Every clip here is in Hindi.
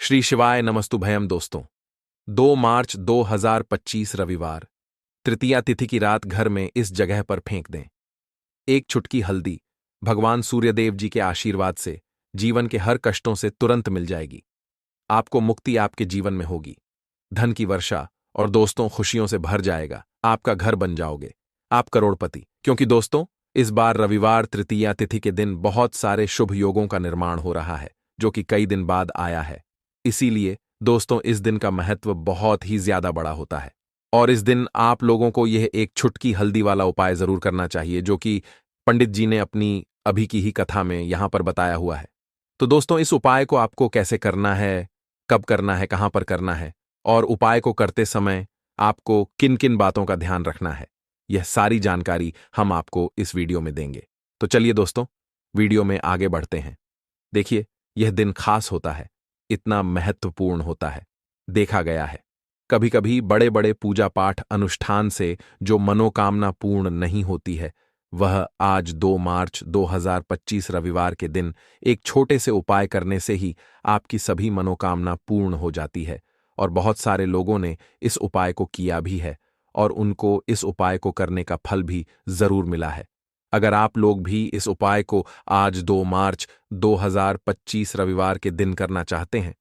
श्री शिवाय नमस्तुभयम दोस्तों। 2 मार्च 2025 रविवार, तृतीया तिथि की रात घर में इस जगह पर फेंक दें। एक चुटकी हल्दी भगवान सूर्यदेव जी के आशीर्वाद से जीवन के हर कष्टों से तुरंत मिल जाएगी। आपको मुक्ति आपके जीवन में होगी, धन की वर्षा और दोस्तों खुशियों से भर जाएगा। आपका घर बन जाओगे, आप करोड़पति। क्योंकि दोस्तों, इस बार रविवार तृतीया तिथि के दिन बहुत सारे शुभ योगों का निर्माण हो रहा है, जो कि कई दिन बाद आया है। इसीलिए दोस्तों, इस दिन का महत्व बहुत ही ज्यादा बड़ा होता है और इस दिन आप लोगों को यह एक छुटकी हल्दी वाला उपाय जरूर करना चाहिए, जो कि पंडित जी ने अपनी अभी की ही कथा में यहां पर बताया हुआ है। तो दोस्तों, इस उपाय को आपको कैसे करना है, कब करना है, कहां पर करना है और उपाय को करते समय आपको किन किन बातों का ध्यान रखना है, यह सारी जानकारी हम आपको इस वीडियो में देंगे। तो चलिए दोस्तों, वीडियो में आगे बढ़ते हैं। देखिए, यह दिन खास होता है, इतना महत्वपूर्ण होता है। देखा गया है कभी कभी बड़े बड़े पूजा पाठ अनुष्ठान से जो मनोकामना पूर्ण नहीं होती है, वह आज 2 मार्च 2025 रविवार के दिन एक छोटे से उपाय करने से ही आपकी सभी मनोकामना पूर्ण हो जाती है। और बहुत सारे लोगों ने इस उपाय को किया भी है और उनको इस उपाय को करने का फल भी जरूर मिला है। अगर आप लोग भी इस उपाय को आज 2 मार्च 2025 रविवार के दिन करना चाहते हैं,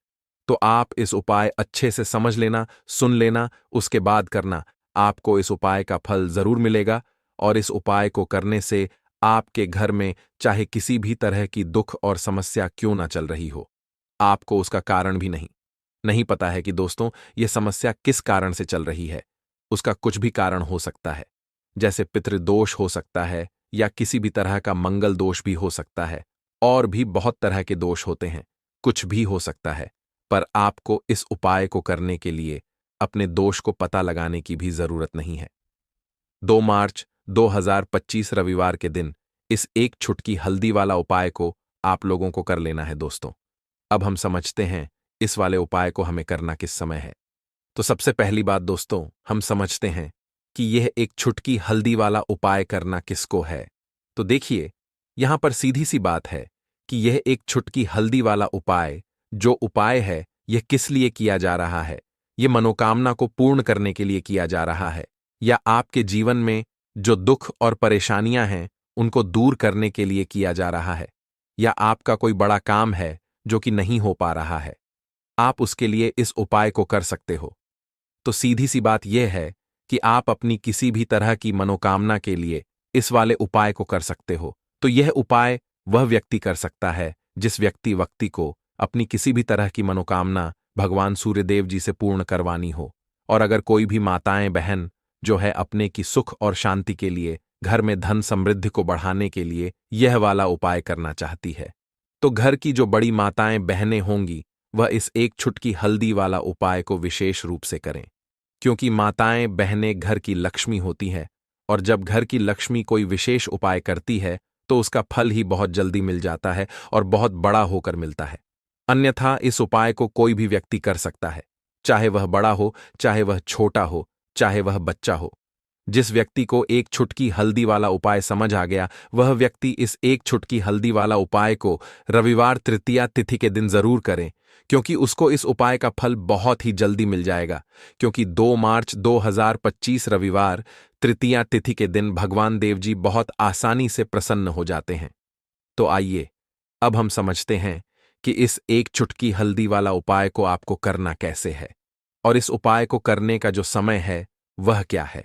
तो आप इस उपाय अच्छे से समझ लेना, सुन लेना, उसके बाद करना। आपको इस उपाय का फल जरूर मिलेगा और इस उपाय को करने से आपके घर में चाहे किसी भी तरह की दुख और समस्या क्यों ना चल रही हो, आपको उसका कारण भी नहीं पता है कि दोस्तों, यह समस्या किस कारण से चल रही है। उसका कुछ भी कारण हो सकता है, जैसे पितृदोष हो सकता है या किसी भी तरह का मंगल दोष भी हो सकता है, और भी बहुत तरह के दोष होते हैं, कुछ भी हो सकता है। पर आपको इस उपाय को करने के लिए अपने दोष को पता लगाने की भी जरूरत नहीं है। 2 मार्च 2025 रविवार के दिन इस एक छुटकी हल्दी वाला उपाय को आप लोगों को कर लेना है दोस्तों। अब हम समझते हैं इस वाले उपाय को हमें करना किस समय है। तो सबसे पहली बात दोस्तों, हम समझते हैं कि यह एक छुटकी हल्दी वाला उपाय करना किसको है। तो देखिए, यहां पर सीधी सी बात है कि यह एक छुटकी हल्दी वाला उपाय जो उपाय है, यह किस लिए किया जा रहा है। यह मनोकामना को पूर्ण करने के लिए किया जा रहा है, या आपके जीवन में जो दुख और परेशानियां हैं उनको दूर करने के लिए किया जा रहा है, या आपका कोई बड़ा काम है जो कि नहीं हो पा रहा है, आप उसके लिए इस उपाय को कर सकते हो। तो सीधी सी बात यह है कि आप अपनी किसी भी तरह की मनोकामना के लिए इस वाले उपाय को कर सकते हो। तो यह उपाय वह व्यक्ति कर सकता है जिस व्यक्ति को अपनी किसी भी तरह की मनोकामना भगवान सूर्यदेव जी से पूर्ण करवानी हो। और अगर कोई भी माताएं बहन जो है अपने की सुख और शांति के लिए, घर में धन समृद्धि को बढ़ाने के लिए यह वाला उपाय करना चाहती है, तो घर की जो बड़ी माताएं बहनें होंगी, वह इस एक छुटकी हल्दी वाला उपाय को विशेष रूप से करें। क्योंकि माताएं बहनें घर की लक्ष्मी होती हैं, और जब घर की लक्ष्मी कोई विशेष उपाय करती है तो उसका फल ही बहुत जल्दी मिल जाता है और बहुत बड़ा होकर मिलता है। अन्यथा इस उपाय को कोई भी व्यक्ति कर सकता है, चाहे वह बड़ा हो, चाहे वह छोटा हो, चाहे वह बच्चा हो। जिस व्यक्ति को एक छुटकी हल्दी वाला उपाय समझ आ गया, वह व्यक्ति इस एक छुटकी हल्दी वाला उपाय को रविवार तृतीया तिथि के दिन जरूर करें, क्योंकि उसको इस उपाय का फल बहुत ही जल्दी मिल जाएगा। क्योंकि 2 मार्च 2025 रविवार तृतीया तिथि के दिन भगवान देव जी बहुत आसानी से प्रसन्न हो जाते हैं। तो आइए, अब हम समझते हैं कि इस एक चुटकी हल्दी वाला उपाय को आपको करना कैसे है और इस उपाय को करने का जो समय है वह क्या है।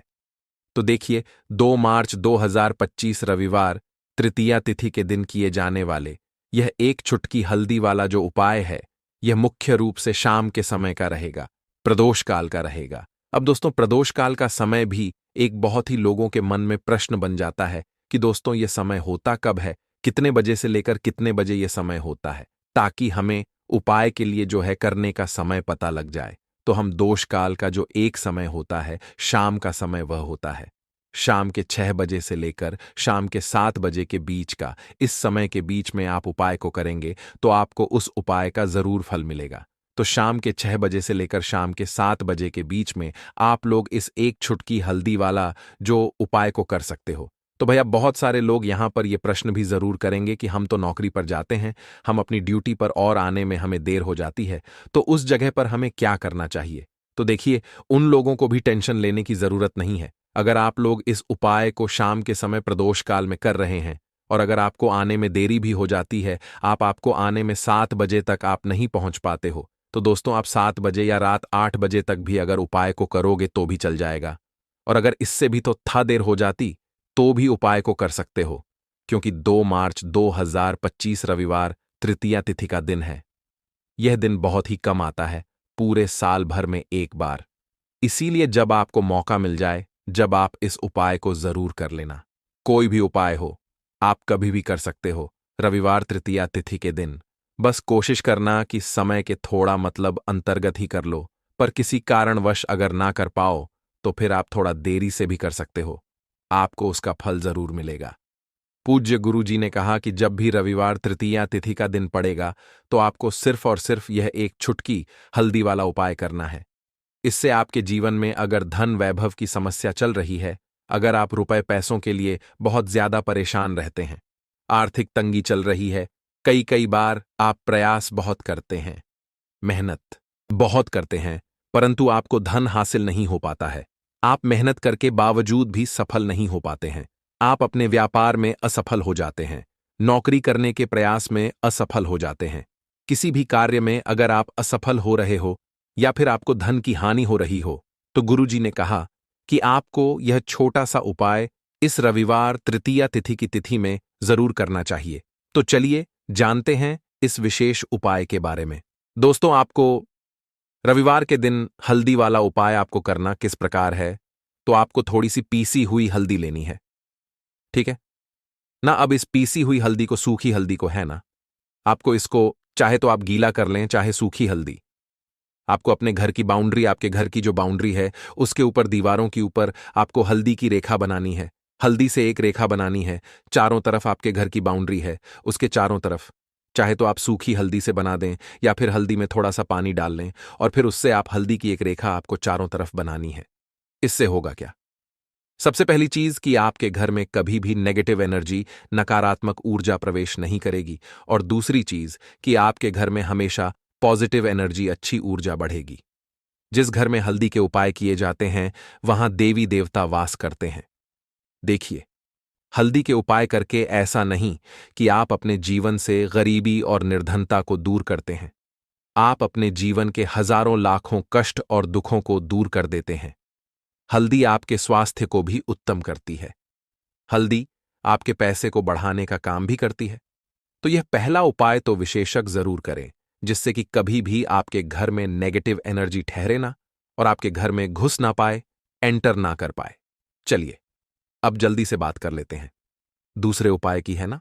तो देखिए, 2 मार्च 2025 रविवार तृतीया तिथि के दिन किए जाने वाले यह एक छुटकी हल्दी वाला जो उपाय है, यह मुख्य रूप से शाम के समय का रहेगा, प्रदोष काल का रहेगा। अब दोस्तों, प्रदोष काल का समय भी एक बहुत ही लोगों के मन में प्रश्न बन जाता है कि दोस्तों, यह समय होता कब है, कितने बजे से लेकर कितने बजे यह समय होता है, ताकि हमें उपाय के लिए जो है करने का समय पता लग जाए। तो हम दोष काल का जो एक समय होता है, शाम का समय वह होता है। शाम के 6 बजे से लेकर शाम के 7 बजे के बीच का, इस समय के बीच में आप उपाय को करेंगे तो आपको उस उपाय का जरूर फल मिलेगा। तो शाम के 6 बजे से लेकर शाम के 7 बजे के बीच में आप लोग इस एक छुटकी हल्दी वाला जो उपाय को कर सकते हो। तो भैया बहुत सारे लोग यहाँ पर ये प्रश्न भी जरूर करेंगे कि हम तो नौकरी पर जाते हैं, हम अपनी ड्यूटी पर और आने में हमें देर हो जाती है, तो उस जगह पर हमें क्या करना चाहिए। तो देखिए, उन लोगों को भी टेंशन लेने की जरूरत नहीं है। अगर आप लोग इस उपाय को शाम के समय प्रदोष काल में कर रहे हैं और अगर आपको आने में देरी भी हो जाती है, आपको आने में 7 बजे तक आप नहीं पहुंच पाते हो, तो दोस्तों आप 7 बजे या रात 8 बजे तक भी अगर उपाय को करोगे तो भी चल जाएगा। और अगर इससे भी तो था देर हो जाती तो भी उपाय को कर सकते हो, क्योंकि 2 मार्च 2025 रविवार तृतीया तिथि का दिन है। यह दिन बहुत ही कम आता है, पूरे साल भर में एक बार। इसीलिए जब आपको मौका मिल जाए, जब आप इस उपाय को जरूर कर लेना। कोई भी उपाय हो, आप कभी भी कर सकते हो, रविवार तृतीया तिथि के दिन। बस कोशिश करना कि समय के थोड़ा मतलब अंतर्गत ही कर लो, पर किसी कारणवश अगर ना कर पाओ तो फिर आप थोड़ा देरी से भी कर सकते हो, आपको उसका फल जरूर मिलेगा। पूज्य गुरु जी ने कहा कि जब भी रविवार तृतीया तिथि का दिन पड़ेगा तो आपको सिर्फ और सिर्फ यह एक चुटकी हल्दी वाला उपाय करना है। इससे आपके जीवन में अगर धन वैभव की समस्या चल रही है, अगर आप रुपए पैसों के लिए बहुत ज्यादा परेशान रहते हैं, आर्थिक तंगी चल रही है, कई कई बार आप प्रयास बहुत करते हैं, मेहनत बहुत करते हैं, परंतु आपको धन हासिल नहीं हो पाता है। आप मेहनत करके बावजूद भी सफल नहीं हो पाते हैं। आप अपने व्यापार में असफल हो जाते हैं, नौकरी करने के प्रयास में असफल हो जाते हैं। किसी भी कार्य में अगर आप असफल हो रहे हो या फिर आपको धन की हानि हो रही हो, तो गुरुजी ने कहा कि आपको यह छोटा सा उपाय इस रविवार तृतीया तिथि की तिथि में जरूर करना चाहिए। तो चलिए जानते हैं इस विशेष उपाय के बारे में। दोस्तों, आपको रविवार के दिन हल्दी वाला उपाय आपको करना किस प्रकार है, तो आपको थोड़ी सी पीसी हुई हल्दी लेनी है, ठीक है ना। अब इस पीसी हुई हल्दी को, सूखी हल्दी को, है ना, आपको इसको चाहे तो आप गीला कर लें, चाहे सूखी हल्दी। आपको अपने घर की बाउंड्री, आपके घर की जो बाउंड्री है उसके ऊपर, दीवारों के ऊपर आपको हल्दी की रेखा बनानी है। हल्दी से एक रेखा बनानी है, चारों तरफ आपके घर की बाउंड्री है उसके चारों तरफ। चाहे तो आप सूखी हल्दी से बना दें या फिर हल्दी में थोड़ा सा पानी डाल लें और फिर उससे आप हल्दी की एक रेखा आपको चारों तरफ बनानी है। इससे होगा क्या? सबसे पहली चीज कि आपके घर में कभी भी नेगेटिव एनर्जी, नकारात्मक ऊर्जा प्रवेश नहीं करेगी, और दूसरी चीज कि आपके घर में हमेशा पॉजिटिव एनर्जी, अच्छी ऊर्जा बढ़ेगी। जिस घर में हल्दी के उपाय किए जाते हैं वहां देवी देवता वास करते हैं। देखिए, हल्दी के उपाय करके ऐसा नहीं कि आप अपने जीवन से गरीबी और निर्धनता को दूर करते हैं, आप अपने जीवन के हजारों लाखों कष्ट और दुखों को दूर कर देते हैं। हल्दी आपके स्वास्थ्य को भी उत्तम करती है। हल्दी आपके पैसे को बढ़ाने का काम भी करती है। तो यह पहला उपाय तो विशेषज्ञ जरूर करें, जिससे कि कभी भी आपके घर में नेगेटिव एनर्जी ठहरे ना और आपके घर में घुस ना पाए, एंटर ना कर पाए। चलिए अब जल्दी से बात कर लेते हैं दूसरे उपाय की, है ना।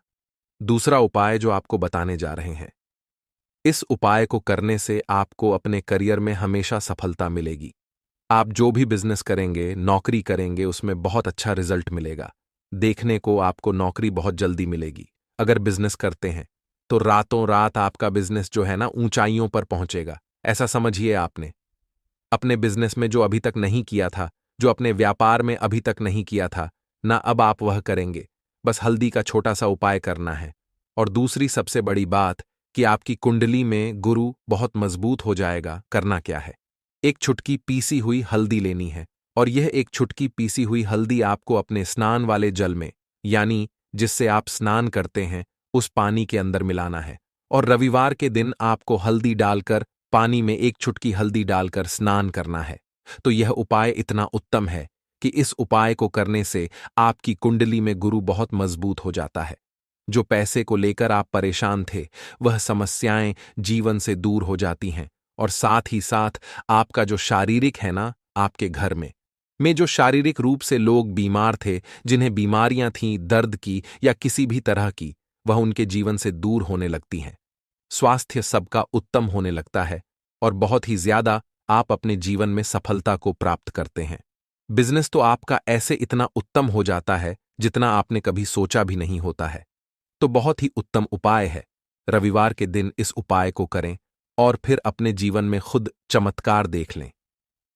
दूसरा उपाय जो आपको बताने जा रहे हैं, इस उपाय को करने से आपको अपने करियर में हमेशा सफलता मिलेगी। आप जो भी बिजनेस करेंगे, नौकरी करेंगे, उसमें बहुत अच्छा रिजल्ट मिलेगा। देखने को आपको नौकरी बहुत जल्दी मिलेगी। अगर बिजनेस करते हैं तो रातों रात आपका बिजनेस जो है ना ऊंचाइयों पर पहुंचेगा। ऐसा समझिए, आपने अपने बिजनेस में जो अभी तक नहीं किया था, जो अपने व्यापार में अभी तक नहीं किया था ना, अब आप वह करेंगे। बस हल्दी का छोटा सा उपाय करना है। और दूसरी सबसे बड़ी बात कि आपकी कुंडली में गुरु बहुत मजबूत हो जाएगा। करना क्या है, एक चुटकी पीसी हुई हल्दी लेनी है और यह एक चुटकी पीसी हुई हल्दी आपको अपने स्नान वाले जल में, यानी जिससे आप स्नान करते हैं, उस पानी के अंदर मिलाना है। और रविवार के दिन आपको हल्दी डालकर, पानी में एक चुटकी हल्दी डालकर स्नान करना है। तो यह उपाय इतना उत्तम है कि इस उपाय को करने से आपकी कुंडली में गुरु बहुत मजबूत हो जाता है। जो पैसे को लेकर आप परेशान थे, वह समस्याएं जीवन से दूर हो जाती हैं। और साथ ही साथ आपका जो शारीरिक है ना, आपके घर में जो शारीरिक रूप से लोग बीमार थे, जिन्हें बीमारियां थीं दर्द की या किसी भी तरह की, वह उनके जीवन से दूर होने लगती हैं। स्वास्थ्य सबका उत्तम होने लगता है और बहुत ही ज्यादा आप अपने जीवन में सफलता को प्राप्त करते हैं। बिजनेस तो आपका ऐसे इतना उत्तम हो जाता है जितना आपने कभी सोचा भी नहीं होता है। तो बहुत ही उत्तम उपाय है। रविवार के दिन इस उपाय को करें और फिर अपने जीवन में खुद चमत्कार देख लें।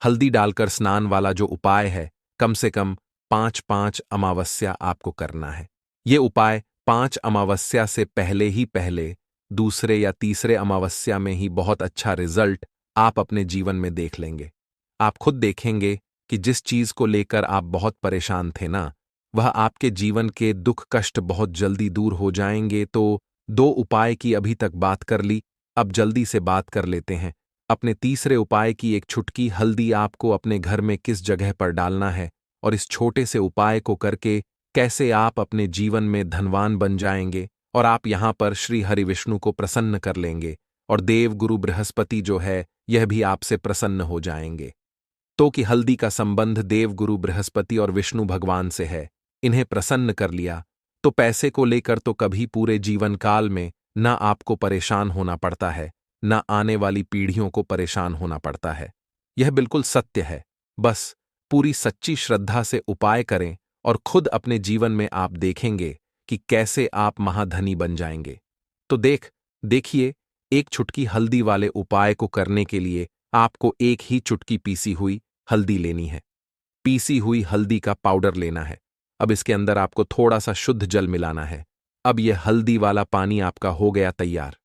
हल्दी डालकर स्नान वाला जो उपाय है, कम से कम 5-5 अमावस्या आपको करना है। ये उपाय 5 अमावस्या से पहले दूसरे या तीसरे अमावस्या में ही बहुत अच्छा रिजल्ट आप अपने जीवन में देख लेंगे। आप खुद देखेंगे कि जिस चीज को लेकर आप बहुत परेशान थे ना, वह आपके जीवन के दुख कष्ट बहुत जल्दी दूर हो जाएंगे। तो 2 उपाय की अभी तक बात कर ली, अब जल्दी से बात कर लेते हैं अपने तीसरे उपाय की। एक छुटकी हल्दी आपको अपने घर में किस जगह पर डालना है और इस छोटे से उपाय को करके कैसे आप अपने जीवन में धनवान बन जाएंगे और आप यहां पर श्री हरि विष्णु को प्रसन्न कर लेंगे और देव गुरु बृहस्पति जो है यह भी आपसे प्रसन्न हो जाएंगे। तो कि हल्दी का संबंध देव गुरु बृहस्पति और विष्णु भगवान से है, इन्हें प्रसन्न कर लिया तो पैसे को लेकर तो कभी पूरे जीवन काल में ना आपको परेशान होना पड़ता है, ना आने वाली पीढ़ियों को परेशान होना पड़ता है। यह बिल्कुल सत्य है। बस पूरी सच्ची श्रद्धा से उपाय करें और खुद अपने जीवन में आप देखेंगे कि कैसे आप महाधनी बन जाएंगे। तो देखिए, एक चुटकी हल्दी वाले उपाय को करने के लिए आपको एक ही चुटकी पीसी हुई हल्दी लेनी है। पीसी हुई हल्दी का पाउडर लेना है। अब इसके अंदर आपको थोड़ा सा शुद्ध जल मिलाना है। अब यह हल्दी वाला पानी आपका हो गया तैयार।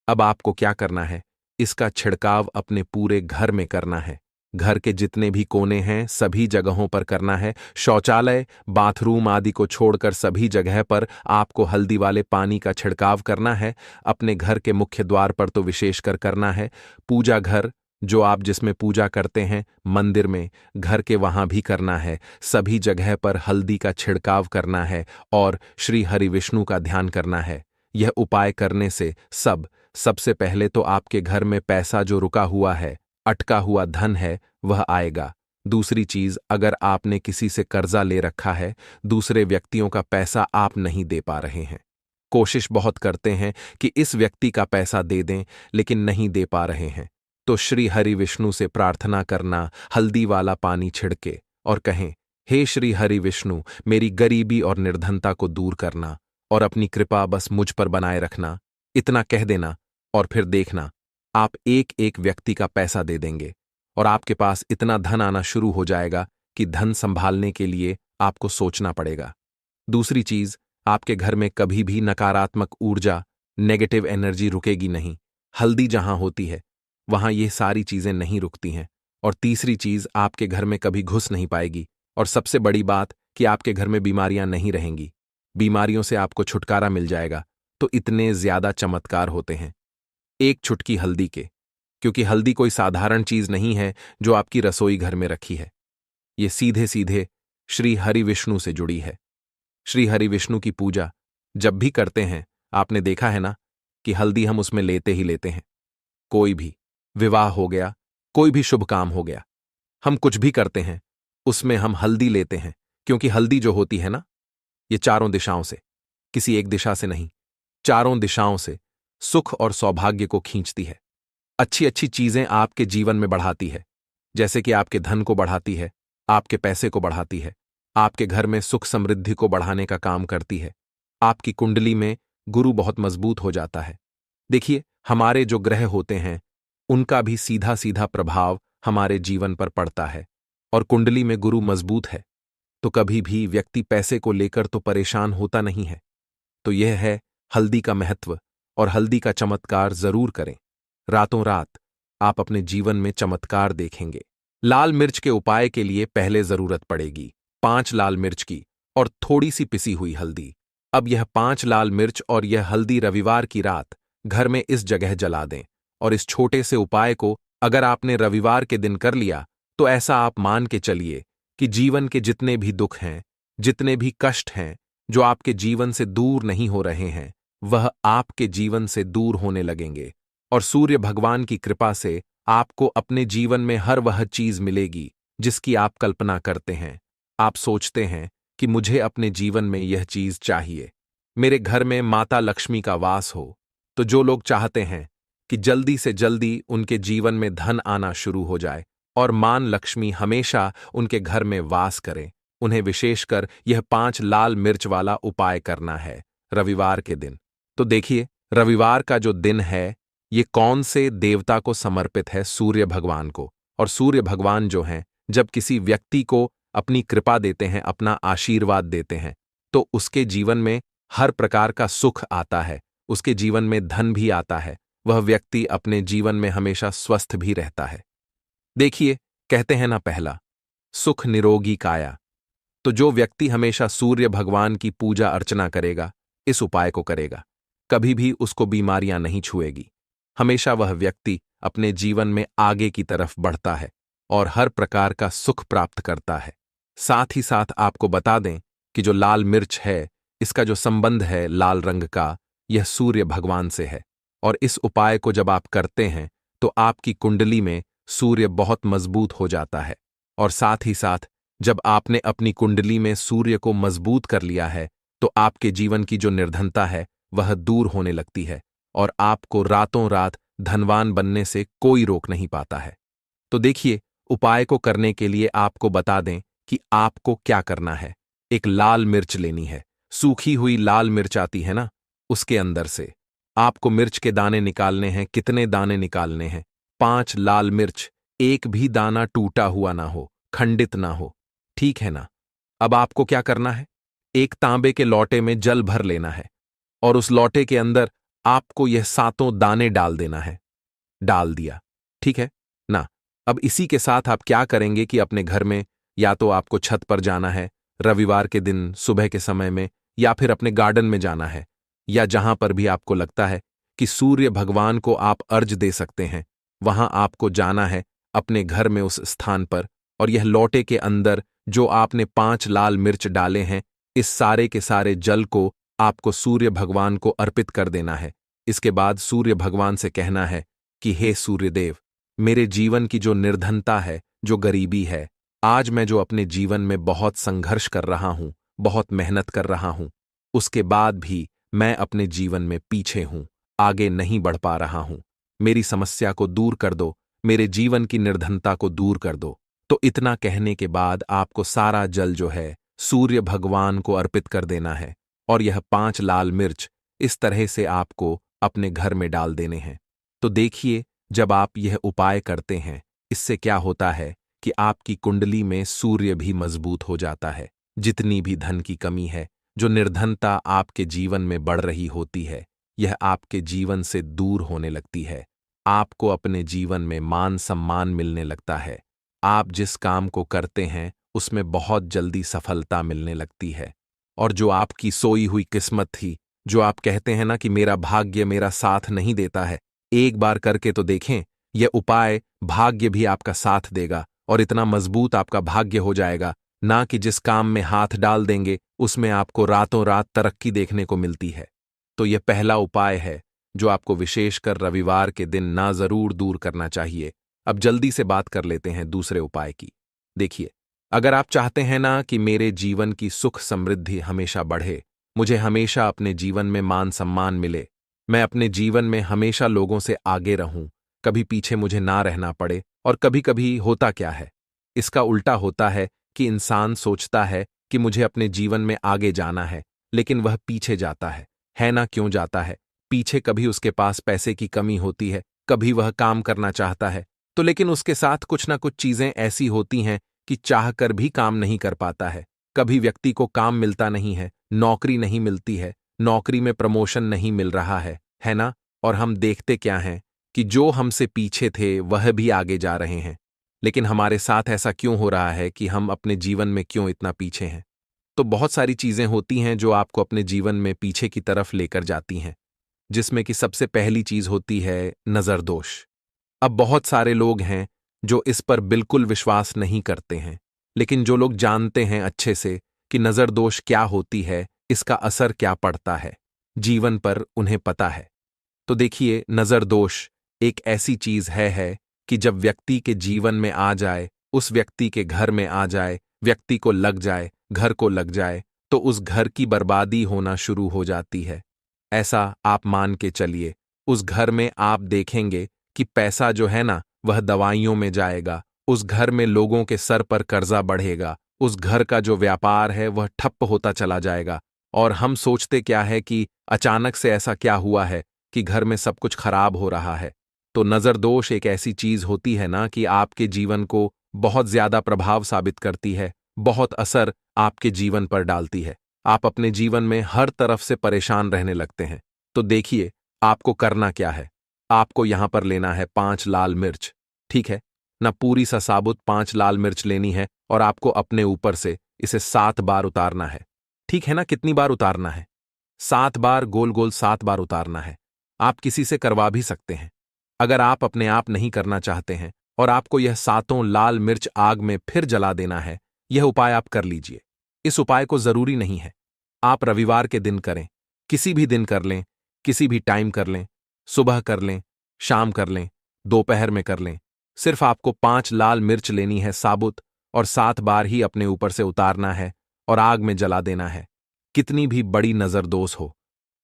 अब आपको क्या करना है, इसका छिड़काव अपने पूरे घर में करना है। घर के जितने भी कोने हैं सभी जगहों पर करना है। शौचालय, बाथरूम आदि को छोड़कर सभी जगह पर आपको हल्दी वाले पानी का छिड़काव करना है। अपने घर के मुख्य द्वार पर तो विशेषकर करना है। पूजा घर जो आप जिसमें पूजा करते हैं, मंदिर में, घर के वहां भी करना है। सभी जगह पर हल्दी का छिड़काव करना है और श्री हरि विष्णु का ध्यान करना है। यह उपाय करने से सबसे पहले तो आपके घर में पैसा जो रुका हुआ है, अटका हुआ धन है, वह आएगा। दूसरी चीज, अगर आपने किसी से कर्जा ले रखा है, दूसरे व्यक्तियों का पैसा आप नहीं दे पा रहे हैं, कोशिश बहुत करते हैं कि इस व्यक्ति का पैसा दे दें लेकिन नहीं दे पा रहे हैं, तो श्री हरि विष्णु से प्रार्थना करना, हल्दी वाला पानी छिड़के और कहें, हे श्री हरि विष्णु, मेरी गरीबी और निर्धनता को दूर करना और अपनी कृपा बस मुझ पर बनाए रखना। इतना कह देना और फिर देखना, आप एक एक व्यक्ति का पैसा दे देंगे और आपके पास इतना धन आना शुरू हो जाएगा कि धन संभालने के लिए आपको सोचना पड़ेगा। दूसरी चीज, आपके घर में कभी भी नकारात्मक ऊर्जा, नेगेटिव एनर्जी रुकेगी नहीं। हल्दी जहां होती है वहां ये सारी चीजें नहीं रुकती हैं। और तीसरी चीज, आपके घर में कभी घुस नहीं पाएगी। और सबसे बड़ी बात कि आपके घर में बीमारियां नहीं रहेंगी। बीमारियों से आपको छुटकारा मिल जाएगा। तो इतने ज्यादा चमत्कार होते हैं एक चुटकी हल्दी के, क्योंकि हल्दी कोई साधारण चीज नहीं है जो आपकी रसोई घर में रखी है। ये सीधे सीधे श्री हरि विष्णु से जुड़ी है। श्री हरि विष्णु की पूजा जब भी करते हैं, आपने देखा है ना कि हल्दी हम उसमें लेते ही लेते हैं। कोई भी विवाह हो गया, कोई भी शुभ काम हो गया, हम कुछ भी करते हैं उसमें हम हल्दी लेते हैं, क्योंकि हल्दी जो होती है ना, ये चारों दिशाओं से, किसी एक दिशा से नहीं, चारों दिशाओं से सुख और सौभाग्य को खींचती है। अच्छी अच्छी चीजें आपके जीवन में बढ़ाती है, जैसे कि आपके धन को बढ़ाती है, आपके पैसे को बढ़ाती है, आपके घर में सुख समृद्धि को बढ़ाने का काम करती है। आपकी कुंडली में गुरु बहुत मजबूत हो जाता है। देखिए, हमारे जो ग्रह होते हैं उनका भी सीधा सीधा प्रभाव हमारे जीवन पर पड़ता है, और कुंडली में गुरु मजबूत है तो कभी भी व्यक्ति पैसे को लेकर तो परेशान होता नहीं है। तो यह है हल्दी का महत्व, और हल्दी का चमत्कार जरूर करें। रातों रात आप अपने जीवन में चमत्कार देखेंगे। लाल मिर्च के उपाय के लिए पहले जरूरत पड़ेगी 5 लाल मिर्च की और थोड़ी सी पिसी हुई हल्दी। अब यह 5 लाल मिर्च और यह हल्दी रविवार की रात घर में इस जगह जला दें। और इस छोटे से उपाय को अगर आपने रविवार के दिन कर लिया तो ऐसा आप मान के चलिए कि जीवन के जितने भी दुख हैं, जितने भी कष्ट हैं जो आपके जीवन से दूर नहीं हो रहे हैं, वह आपके जीवन से दूर होने लगेंगे। और सूर्य भगवान की कृपा से आपको अपने जीवन में हर वह चीज मिलेगी जिसकी आप कल्पना करते हैं। आप सोचते हैं कि मुझे अपने जीवन में यह चीज चाहिए, मेरे घर में माता लक्ष्मी का वास हो। तो जो लोग चाहते हैं कि जल्दी से जल्दी उनके जीवन में धन आना शुरू हो जाए और मान लक्ष्मी हमेशा उनके घर में वास करें, उन्हें विशेषकर यह 5 लाल मिर्च वाला उपाय करना है रविवार के दिन। तो देखिए, रविवार का जो दिन है ये कौन से देवता को समर्पित है? सूर्य भगवान को। और सूर्य भगवान जो हैं, जब किसी व्यक्ति को अपनी कृपा देते हैं, अपना आशीर्वाद देते हैं, तो उसके जीवन में हर प्रकार का सुख आता है, उसके जीवन में धन भी आता है, वह व्यक्ति अपने जीवन में हमेशा स्वस्थ भी रहता है। देखिए, कहते हैं ना पहला, सुख निरोगी काया। तो जो व्यक्ति हमेशा सूर्य भगवान की पूजा अर्चना करेगा, इस उपाय को करेगा, कभी भी उसको बीमारियां नहीं छुएगी। हमेशा वह व्यक्ति अपने जीवन में आगे की तरफ बढ़ता है और हर प्रकार का सुख प्राप्त करता है। साथ ही साथ आपको बता दें कि जो लाल मिर्च है, इसका जो संबंध है लाल रंग का, यह सूर्य भगवान से है। और इस उपाय को जब आप करते हैं तो आपकी कुंडली में सूर्य बहुत मजबूत हो जाता है। और साथ ही साथ जब आपने अपनी कुंडली में सूर्य को मजबूत कर लिया है तो आपके जीवन की जो निर्धनता है वह दूर होने लगती है और आपको रातों रात धनवान बनने से कोई रोक नहीं पाता है। तो देखिए, उपाय को करने के लिए आपको बता दें कि आपको क्या करना है। एक लाल मिर्च लेनी है, सूखी हुई लाल मिर्च आती है ना, उसके अंदर से आपको मिर्च के दाने निकालने हैं। कितने दाने निकालने हैं? 5 लाल मिर्च, एक भी दाना टूटा हुआ ना हो, खंडित ना हो, ठीक है ना। अब आपको क्या करना है, एक तांबे के लोटे में जल भर लेना है और उस लोटे के अंदर आपको यह 7 दाने डाल देना है। डाल दिया, ठीक है ना। अब इसी के साथ आप क्या करेंगे कि अपने घर में या तो आपको छत पर जाना है रविवार के दिन सुबह के समय में, या फिर अपने गार्डन में जाना है, या जहां पर भी आपको लगता है कि सूर्य भगवान को आप अर्ज दे सकते हैं, वहां आपको जाना है अपने घर में उस स्थान पर। और यह लोटे के अंदर जो आपने 5 लाल मिर्च डाले हैं, इस सारे के सारे जल को आपको सूर्य भगवान को अर्पित कर देना है। इसके बाद सूर्य भगवान से कहना है कि हे सूर्यदेव, मेरे जीवन की जो निर्धनता है, जो गरीबी है, आज मैं जो अपने जीवन में बहुत संघर्ष कर रहा हूं, बहुत मेहनत कर रहा हूं, उसके बाद भी मैं अपने जीवन में पीछे हूं, आगे नहीं बढ़ पा रहा हूं। मेरी समस्या को दूर कर दो, मेरे जीवन की निर्धनता को दूर कर दो। तो इतना कहने के बाद आपको सारा जल जो है सूर्य भगवान को अर्पित कर देना है और यह 5 लाल मिर्च इस तरह से आपको अपने घर में डाल देने हैं। तो देखिए, जब आप यह उपाय करते हैं, इससे क्या होता है कि आपकी कुंडली में सूर्य भी मजबूत हो जाता है। जितनी भी धन की कमी है, जो निर्धनता आपके जीवन में बढ़ रही होती है, यह आपके जीवन से दूर होने लगती है। आपको अपने जीवन में मान सम्मान मिलने लगता है। आप जिस काम को करते हैं उसमें बहुत जल्दी सफलता मिलने लगती है। और जो आपकी सोई हुई किस्मत थी, जो आप कहते हैं ना कि मेरा भाग्य मेरा साथ नहीं देता है, एक बार करके तो देखें, यह उपाय भाग्य भी आपका साथ देगा और इतना मजबूत आपका भाग्य हो जाएगा ना कि जिस काम में हाथ डाल देंगे उसमें आपको रातों रात तरक्की देखने को मिलती है। तो यह पहला उपाय है जो आपको विशेषकर रविवार के दिन ना जरूर दूर करना चाहिए। अब जल्दी से बात कर लेते हैं दूसरे उपाय की। देखिए, अगर आप चाहते हैं ना कि मेरे जीवन की सुख समृद्धि हमेशा बढ़े, मुझे हमेशा अपने जीवन में मान सम्मान मिले, मैं अपने जीवन में हमेशा लोगों से आगे रहूं, कभी पीछे मुझे ना रहना पड़े। और कभी कभी होता क्या है, इसका उल्टा होता है कि इंसान सोचता है कि मुझे अपने जीवन में आगे जाना है, लेकिन वह पीछे जाता है ना। क्यों जाता है पीछे? कभी उसके पास पैसे की कमी होती है, कभी वह काम करना चाहता है तो लेकिन उसके साथ कुछ ना कुछ चीजें ऐसी होती हैं कि चाहकर भी काम नहीं कर पाता है। कभी व्यक्ति को काम मिलता नहीं है, नौकरी नहीं मिलती है, नौकरी में प्रमोशन नहीं मिल रहा है ना। और हम देखते क्या हैं कि जो हमसे पीछे थे वह भी आगे जा रहे हैं। लेकिन हमारे साथ ऐसा क्यों हो रहा है कि हम अपने जीवन में क्यों इतना पीछे हैं? तो बहुत सारी चीजें होती हैं जो आपको अपने जीवन में पीछे की तरफ लेकर जाती हैं, जिसमें कि सबसे पहली चीज होती है नजर दोष। अब बहुत सारे लोग हैं जो इस पर बिल्कुल विश्वास नहीं करते हैं, लेकिन जो लोग जानते हैं अच्छे से कि नजर दोष क्या होती है, इसका असर क्या पड़ता है जीवन पर, उन्हें पता है। तो देखिए, नजर दोष एक ऐसी चीज है कि जब व्यक्ति के जीवन में आ जाए, उस व्यक्ति के घर में आ जाए, व्यक्ति को लग जाए, घर को लग जाए, तो उस घर की बर्बादी होना शुरू हो जाती है। ऐसा आप मान के चलिए, उस घर में आप देखेंगे कि पैसा जो है ना वह दवाइयों में जाएगा, उस घर में लोगों के सर पर कर्जा बढ़ेगा, उस घर का जो व्यापार है वह ठप्प होता चला जाएगा। और हम सोचते क्या है कि अचानक से ऐसा क्या हुआ है कि घर में सब कुछ खराब हो रहा है। तो नजर दोष एक ऐसी चीज होती है ना कि आपके जीवन को बहुत ज्यादा प्रभाव साबित करती है बहुत असर आपके जीवन पर डालती है। आप अपने जीवन में हर तरफ से परेशान रहने लगते हैं। तो देखिए, आपको करना क्या है। आपको यहां पर लेना है 5 लाल मिर्च, ठीक है ना। पूरी सा साबुत 5 लाल मिर्च लेनी है और आपको अपने ऊपर से इसे 7 बार उतारना है। ठीक है ना, कितनी बार उतारना है? 7 बार, गोल गोल 7 बार उतारना है। आप किसी से करवा भी सकते हैं। अगर आप अपने आप नहीं करना चाहते हैं और आपको यह 7 लाल मिर्च आग में फिर जला देना है, यह उपाय आप कर लीजिए। इस उपाय को जरूरी नहीं है आप रविवार के दिन करें, किसी भी दिन कर लें, किसी भी टाइम कर लें, सुबह कर लें, शाम कर लें, दोपहर में कर लें। सिर्फ आपको 5 लाल मिर्च लेनी है साबुत और 7 बार ही अपने ऊपर से उतारना है और आग में जला देना है। कितनी भी बड़ी नजरदोष हो,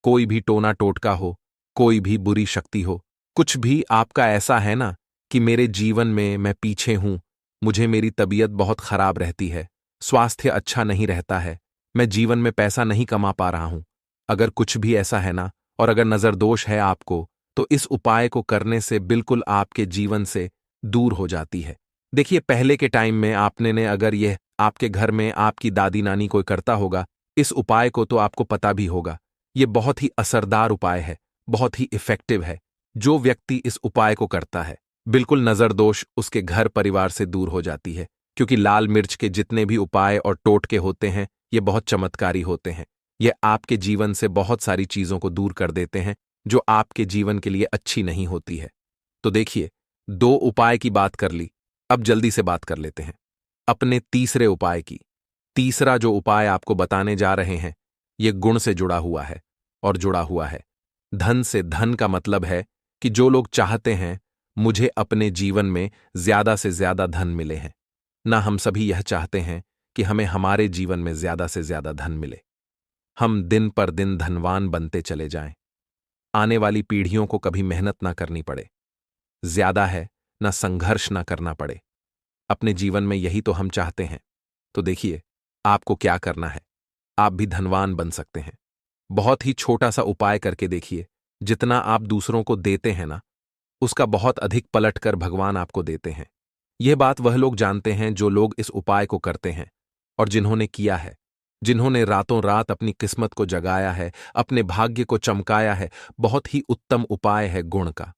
कोई भी टोना टोटका हो, कोई भी बुरी शक्ति हो, कुछ भी आपका ऐसा है ना कि मेरे जीवन में मैं पीछे हूं, मुझे मेरी तबीयत बहुत खराब रहती है, स्वास्थ्य अच्छा नहीं रहता है, मैं जीवन में पैसा नहीं कमा पा रहा हूं। अगर कुछ भी ऐसा है ना, और अगर नजरदोष है आपको, तो इस उपाय को करने से बिल्कुल आपके जीवन से दूर हो जाती है। देखिए, पहले के टाइम में आपने ने अगर यह आपके घर में आपकी दादी नानी कोई करता होगा इस उपाय को, तो आपको पता भी होगा। यह बहुत ही असरदार उपाय है, बहुत ही इफेक्टिव है। जो व्यक्ति इस उपाय को करता है, बिल्कुल नजरदोष उसके घर परिवार से दूर हो जाती है। क्योंकि लाल मिर्च के जितने भी उपाय और टोटके होते हैं, ये बहुत चमत्कारी होते हैं। ये आपके जीवन से बहुत सारी चीजों को दूर कर देते हैं जो आपके जीवन के लिए अच्छी नहीं होती है। तो देखिए, 2 उपाय की बात कर ली, अब जल्दी से बात कर लेते हैं अपने तीसरे उपाय की। तीसरा जो उपाय आपको बताने जा रहे हैं, ये गुण से जुड़ा हुआ है और जुड़ा हुआ है धन से। धन का मतलब है कि जो लोग चाहते हैं मुझे अपने जीवन में ज्यादा से ज्यादा धन मिले हैं ना, हम सभी यह चाहते हैं कि हमें हमारे जीवन में ज्यादा से ज्यादा धन मिले, हम दिन पर दिन धनवान बनते चले जाएं, आने वाली पीढ़ियों को कभी मेहनत ना करनी पड़े, ज्यादा है ना संघर्ष ना करना पड़े। अपने जीवन में यही तो हम चाहते हैं। तो देखिए, आपको क्या करना है, आप भी धनवान बन सकते हैं। बहुत ही छोटा सा उपाय करके देखिए। जितना आप दूसरों को देते हैं ना, उसका बहुत अधिक पलट कर भगवान आपको देते हैं। यह बात वह लोग जानते हैं जो लोग इस उपाय को करते हैं और जिन्होंने किया है, जिन्होंने रातों रात अपनी किस्मत को जगाया है, अपने भाग्य को चमकाया है। बहुत ही उत्तम उपाय है गुण का।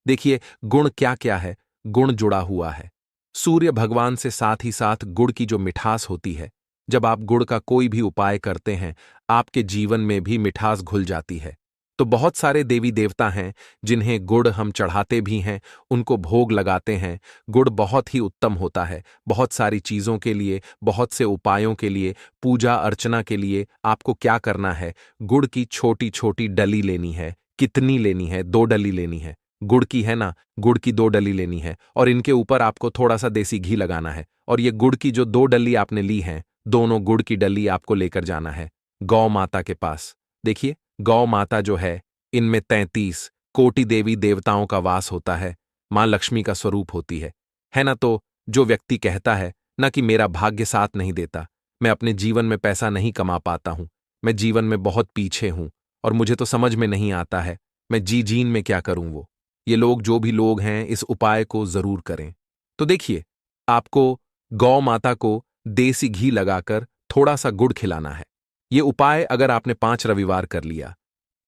देखिए, गुण क्या क्या है। गुण जुड़ा हुआ है सूर्य भगवान से, साथ ही साथ गुड़ की जो मिठास होती है। जब आप गुड़ का कोई भी उपाय करते हैं, आपके जीवन में भी मिठास घुल जाती है। तो बहुत सारे देवी देवता हैं जिन्हें गुड़ हम चढ़ाते भी हैं, उनको भोग लगाते हैं। गुड़ बहुत ही उत्तम होता है बहुत सारी चीजों के लिए, बहुत से उपायों के लिए, पूजा अर्चना के लिए। आपको क्या करना है, गुड़ की छोटी छोटी डली लेनी है। कितनी लेनी है? 2 डली लेनी है। गुड़ की है ना, गुड़ की 2 डली लेनी है और इनके ऊपर आपको थोड़ा सा देसी घी लगाना है। और ये गुड़ की जो 2 डली आपने ली हैं, दोनों गुड़ की डली आपको लेकर जाना है गौ माता के पास। देखिए, गौ माता जो है, इनमें 33 कोटि देवी देवताओं का वास होता है, मां लक्ष्मी का स्वरूप होती है ना। तो जो व्यक्ति कहता है ना कि मेरा भाग्य साथ नहीं देता, मैं अपने जीवन में पैसा नहीं कमा पाता हूं, मैं जीवन में बहुत पीछे हूं और मुझे तो समझ में नहीं आता है मैं जीन में क्या करूं, वो ये लोग, जो भी लोग हैं, इस उपाय को जरूर करें। तो देखिए, आपको गौ माता को देसी घी लगाकर थोड़ा सा गुड़ खिलाना है। ये उपाय अगर आपने 5 रविवार कर लिया,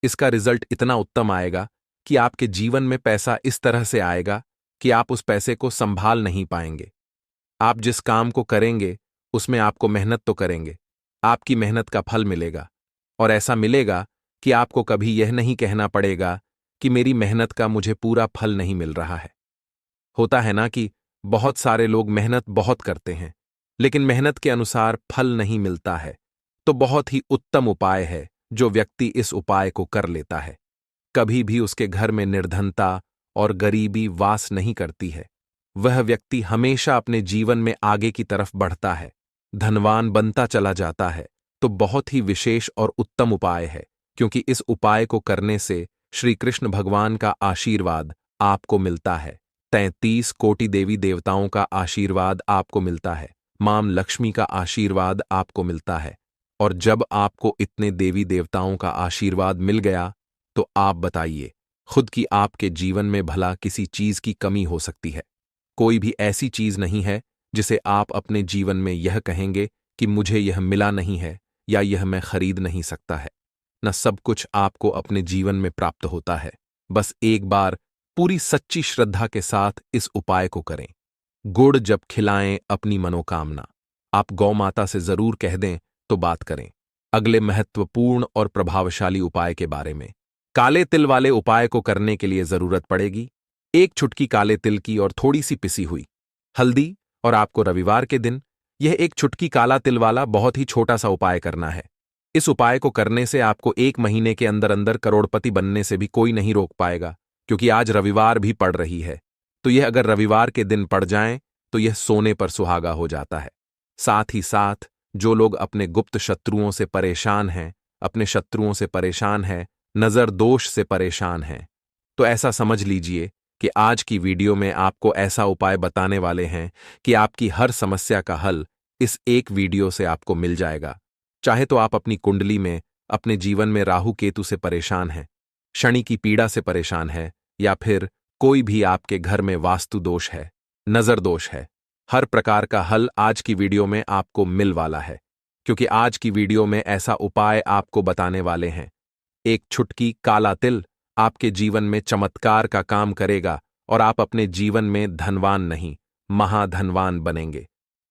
इसका रिजल्ट इतना उत्तम आएगा कि आपके जीवन में पैसा इस तरह से आएगा कि आप उस पैसे को संभाल नहीं पाएंगे। आप जिस काम को करेंगे उसमें आपको मेहनत तो करेंगे, आपकी मेहनत का फल मिलेगा। और ऐसा मिलेगा कि आपको कभी यह नहीं कहना पड़ेगा कि मेरी मेहनत का मुझे पूरा फल नहीं मिल रहा है। होता है ना कि बहुत सारे लोग मेहनत बहुत करते हैं लेकिन मेहनत के अनुसार फल नहीं मिलता है। तो बहुत ही उत्तम उपाय है जो व्यक्ति इस उपाय को कर लेता है, कभी भी उसके घर में निर्धनता और गरीबी वास नहीं करती है। वह व्यक्ति हमेशा अपने जीवन में आगे की तरफ बढ़ता है, धनवान बनता चला जाता है। तो बहुत ही विशेष और उत्तम उपाय है, क्योंकि इस उपाय को करने से श्री कृष्ण भगवान का आशीर्वाद आपको मिलता है, 33 कोटि देवी देवताओं का आशीर्वाद आपको मिलता है, मां लक्ष्मी का आशीर्वाद आपको मिलता है। और जब आपको इतने देवी देवताओं का आशीर्वाद मिल गया, तो आप बताइए खुद की आपके जीवन में भला किसी चीज की कमी हो सकती है? कोई भी ऐसी चीज नहीं है जिसे आप अपने जीवन में यह कहेंगे कि मुझे यह मिला नहीं है या यह मैं खरीद नहीं सकता है। न सब कुछ आपको अपने जीवन में प्राप्त होता है। बस एक बार पूरी सच्ची श्रद्धा के साथ इस उपाय को करें। गुड़ जब खिलाएं अपनी मनोकामना। आप गौ माता से जरूर कह दें तो बात करें। अगले महत्वपूर्ण और प्रभावशाली उपाय के बारे में। काले तिल वाले उपाय को करने के लिए जरूरत पड़ेगी एक चुटकी काले तिल की और थोड़ी सी पिसी हुई हल्दी। और आपको रविवार के दिन यह एक चुटकी काला तिल वाला बहुत ही छोटा सा उपाय करना है। इस उपाय को करने से आपको 1 महीने के अंदर अंदर करोड़पति बनने से भी कोई नहीं रोक पाएगा, क्योंकि आज रविवार भी पड़ रही है। तो यह अगर रविवार के दिन पड़ जाएं तो यह सोने पर सुहागा हो जाता है। साथ ही साथ जो लोग अपने गुप्त शत्रुओं से परेशान हैं, अपने शत्रुओं से परेशान हैं, नजर दोष से परेशान हैं, तो ऐसा समझ लीजिए कि आज की वीडियो में आपको ऐसा उपाय बताने वाले हैं कि आपकी हर समस्या का हल इस एक वीडियो से आपको मिल जाएगा। चाहे तो आप अपनी कुंडली में, अपने जीवन में राहु केतु से परेशान हैं, शनि की पीड़ा से परेशान है, या फिर कोई भी आपके घर में वास्तु दोष है, नजर दोष है, हर प्रकार का हल आज की वीडियो में आपको मिल वाला है। क्योंकि आज की वीडियो में ऐसा उपाय आपको बताने वाले हैं। एक चुटकी काला तिल आपके जीवन में चमत्कार का काम करेगा और आप अपने जीवन में धनवान नहीं, महाधनवान बनेंगे।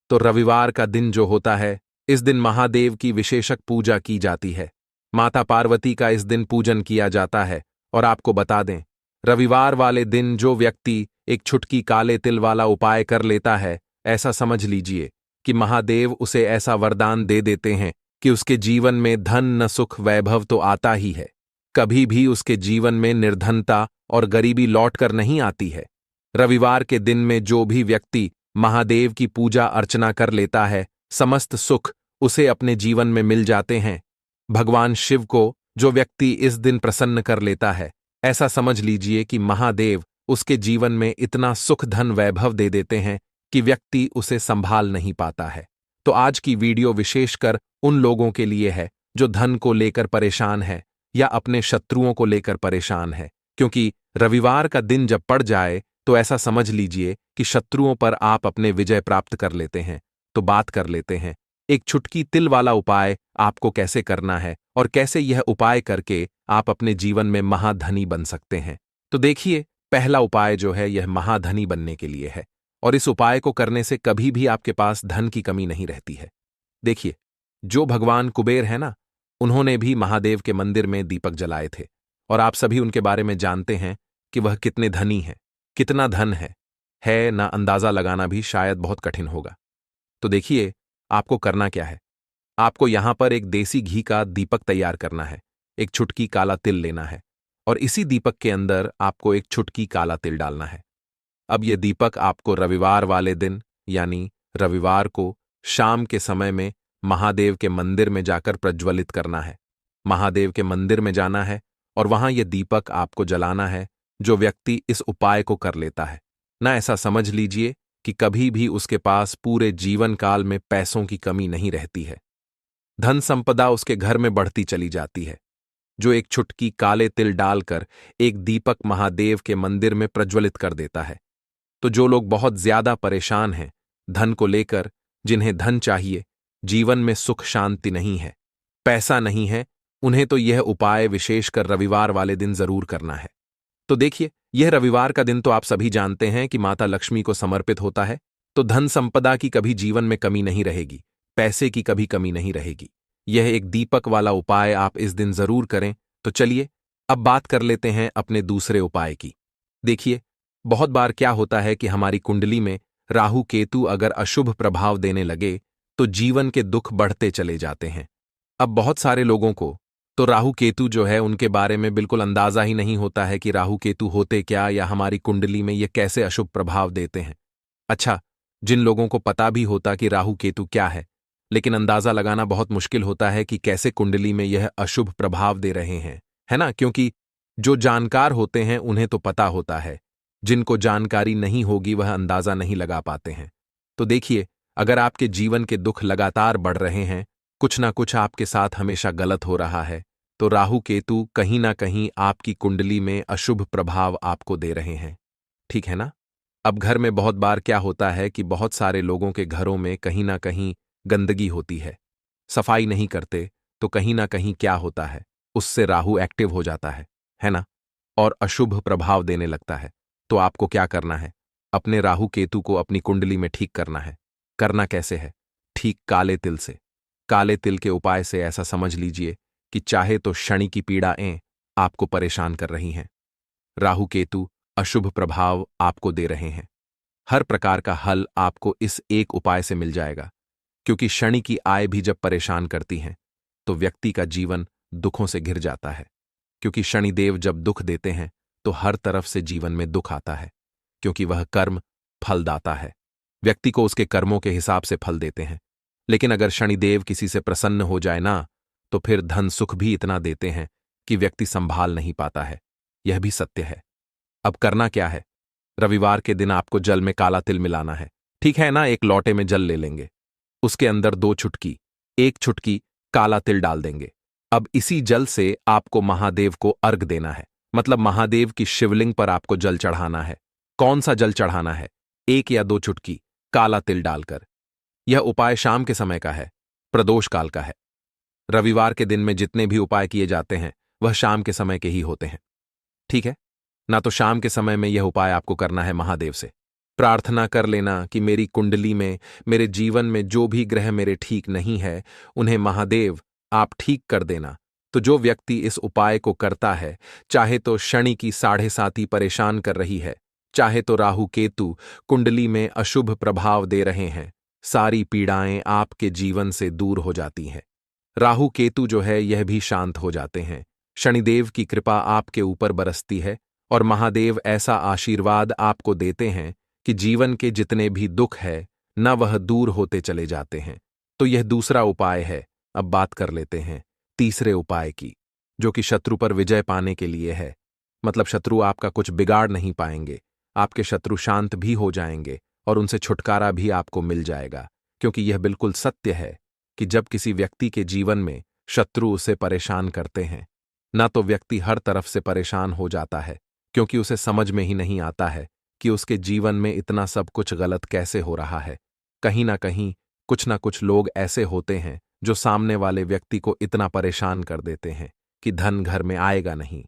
तो रविवार का दिन जो होता है, इस दिन महादेव की विशेषक पूजा की जाती है। माता पार्वती का इस दिन पूजन किया जाता है। और आपको बता दें, रविवार वाले दिन जो व्यक्ति एक चुटकी काले तिल वाला उपाय कर लेता है, ऐसा समझ लीजिए कि महादेव उसे ऐसा वरदान दे देते हैं कि उसके जीवन में धन न सुख वैभव तो आता ही है, कभी भी उसके जीवन में निर्धनता और गरीबी लौटकर नहीं आती है। रविवार के दिन में जो भी व्यक्ति महादेव की पूजा अर्चना कर लेता है, समस्त सुख उसे अपने जीवन में मिल जाते हैं। भगवान शिव को जो व्यक्ति इस दिन प्रसन्न कर लेता है, ऐसा समझ लीजिए कि महादेव उसके जीवन में इतना सुख धन वैभव दे देते हैं कि व्यक्ति उसे संभाल नहीं पाता है। तो आज की वीडियो विशेषकर उन लोगों के लिए है जो धन को लेकर परेशान है या अपने शत्रुओं को लेकर परेशान है, क्योंकि रविवार का दिन जब पड़ जाए तो ऐसा समझ लीजिए कि शत्रुओं पर आप अपने विजय प्राप्त कर लेते हैं। तो बात कर लेते हैं एक चुटकी तिल वाला उपाय आपको कैसे करना है और कैसे यह उपाय करके आप अपने जीवन में महाधनी बन सकते हैं। तो देखिए, पहला उपाय जो है यह महाधनी बनने के लिए है, और इस उपाय को करने से कभी भी आपके पास धन की कमी नहीं रहती है। देखिए, जो भगवान कुबेर है ना, उन्होंने भी महादेव के मंदिर में दीपक जलाए थे, और आप सभी उनके बारे में जानते हैं कि वह कितने धनी हैं, कितना धन है ना अंदाजा लगाना भी शायद बहुत कठिन होगा। तो देखिए, आपको करना क्या है। आपको यहां पर एक देसी घी का दीपक तैयार करना है, एक चुटकी काला तिल लेना है, और इसी दीपक के अंदर आपको एक चुटकी काला तिल डालना है। अब यह दीपक आपको रविवार वाले दिन, यानी रविवार को शाम के समय में महादेव के मंदिर में जाकर प्रज्वलित करना है। महादेव के मंदिर में जाना है और वहां यह दीपक आपको जलाना है। जो व्यक्ति इस उपाय को कर लेता है ना, ऐसा समझ लीजिए कि कभी भी उसके पास पूरे जीवन काल में पैसों की कमी नहीं रहती है। धन संपदा उसके घर में बढ़ती चली जाती है। जो एक चुटकी काले तिल डालकर एक दीपक महादेव के मंदिर में प्रज्वलित कर देता है, तो जो लोग बहुत ज्यादा परेशान हैं धन को लेकर, जिन्हें धन चाहिए, जीवन में सुख शांति नहीं है, पैसा नहीं है, उन्हें तो यह उपाय विशेषकर रविवार वाले दिन जरूर करना है। तो देखिए, यह रविवार का दिन तो आप सभी जानते हैं कि माता लक्ष्मी को समर्पित होता है, तो धन संपदा की कभी जीवन में कमी नहीं रहेगी, पैसे की कभी कमी नहीं रहेगी। यह एक दीपक वाला उपाय आप इस दिन जरूर करें। तो चलिए, अब बात कर लेते हैं अपने दूसरे उपाय की। देखिए, बहुत बार क्या होता है कि हमारी कुंडली में राहु केतु अगर अशुभ प्रभाव देने लगे तो जीवन के दुख बढ़ते चले जाते हैं। अब बहुत सारे लोगों को तो राहु केतु जो है उनके बारे में बिल्कुल अंदाजा ही नहीं होता है कि राहु केतु होते क्या, या हमारी कुंडली में ये कैसे अशुभ प्रभाव देते हैं। अच्छा, जिन लोगों को पता भी होता कि राहु केतु क्या है, लेकिन अंदाजा लगाना बहुत मुश्किल होता है कि कैसे कुंडली में यह अशुभ प्रभाव दे रहे हैं, है ना। क्योंकि जो जानकार होते हैं उन्हें तो पता होता है, जिनको जानकारी नहीं होगी वह अंदाजा नहीं लगा पाते हैं। तो देखिए, अगर आपके जीवन के दुख लगातार बढ़ रहे हैं, कुछ ना कुछ आपके साथ हमेशा गलत हो रहा है, तो राहु केतु कहीं ना कहीं आपकी कुंडली में अशुभ प्रभाव आपको दे रहे हैं, ठीक है ना। अब घर में बहुत बार क्या होता है कि बहुत सारे लोगों के घरों में कहीं ना कहीं गंदगी होती है, सफाई नहीं करते, तो कहीं ना कहीं क्या होता है, उससे राहु एक्टिव हो जाता है ना, और अशुभ प्रभाव देने लगता है। तो आपको क्या करना है, अपने राहु केतु को अपनी कुंडली में ठीक करना है। करना कैसे है? ठीक काले तिल से। काले तिल के उपाय से ऐसा समझ लीजिए कि चाहे तो शनि की पीड़ाएं आपको परेशान कर रही हैं, राहु केतु अशुभ प्रभाव आपको दे रहे हैं, हर प्रकार का हल आपको इस एक उपाय से मिल जाएगा। क्योंकि शनि की आय भी जब परेशान करती हैं तो व्यक्ति का जीवन दुखों से घिर जाता है। क्योंकि शनिदेव जब दुख देते हैं तो हर तरफ से जीवन में दुख आता है, क्योंकि वह कर्म फलदाता है, व्यक्ति को उसके कर्मों के हिसाब से फल देते हैं। लेकिन अगर शनिदेव किसी से प्रसन्न हो जाए ना, तो फिर धन सुख भी इतना देते हैं कि व्यक्ति संभाल नहीं पाता है। यह भी सत्य है। अब करना क्या है? रविवार के दिन आपको जल में काला तिल मिलाना है, ठीक है ना? एक लोटे में जल ले लेंगे, उसके अंदर 2 चुटकी, 1 चुटकी काला तिल डाल देंगे। अब इसी जल से आपको महादेव को अर्घ देना है, मतलब महादेव की शिवलिंग पर आपको जल चढ़ाना है। कौन सा जल चढ़ाना है? 1 या 2 चुटकी काला तिल डालकर। यह उपाय शाम के समय का है, प्रदोष काल का है। रविवार के दिन में जितने भी उपाय किए जाते हैं वह शाम के समय के ही होते हैं, ठीक है ना? तो शाम के समय में यह उपाय आपको करना है महादेव से। प्रार्थना कर लेना कि मेरी कुंडली में, मेरे जीवन में जो भी ग्रह मेरे ठीक नहीं है, उन्हें महादेव आप ठीक कर देना। तो जो व्यक्ति इस उपाय को करता है, चाहे तो शनि की 7.5 परेशान कर रही है, चाहे तो राहु केतु कुंडली में अशुभ प्रभाव दे रहे हैं, सारी पीड़ाएं आपके जीवन से दूर हो जाती हैं। राहु केतु जो है यह भी शांत हो जाते हैं, शनिदेव की कृपा आपके ऊपर बरसती है और महादेव ऐसा आशीर्वाद आपको देते हैं कि जीवन के जितने भी दुख है न वह दूर होते चले जाते हैं। तो यह दूसरा उपाय है। अब बात कर लेते हैं तीसरे उपाय की, जो कि शत्रु पर विजय पाने के लिए है। मतलब शत्रु आपका कुछ बिगाड़ नहीं पाएंगे, आपके शत्रु शांत भी हो जाएंगे और उनसे छुटकारा भी आपको मिल जाएगा। क्योंकि यह बिल्कुल सत्य है कि जब किसी व्यक्ति के जीवन में शत्रु उसे परेशान करते हैं ना, तो व्यक्ति हर तरफ से परेशान हो जाता है, क्योंकि उसे समझ में ही नहीं आता है कि उसके जीवन में इतना सब कुछ गलत कैसे हो रहा है। कहीं ना कुछ लोग ऐसे होते हैं जो सामने वाले व्यक्ति को इतना परेशान कर देते हैं कि धन घर में आएगा नहीं।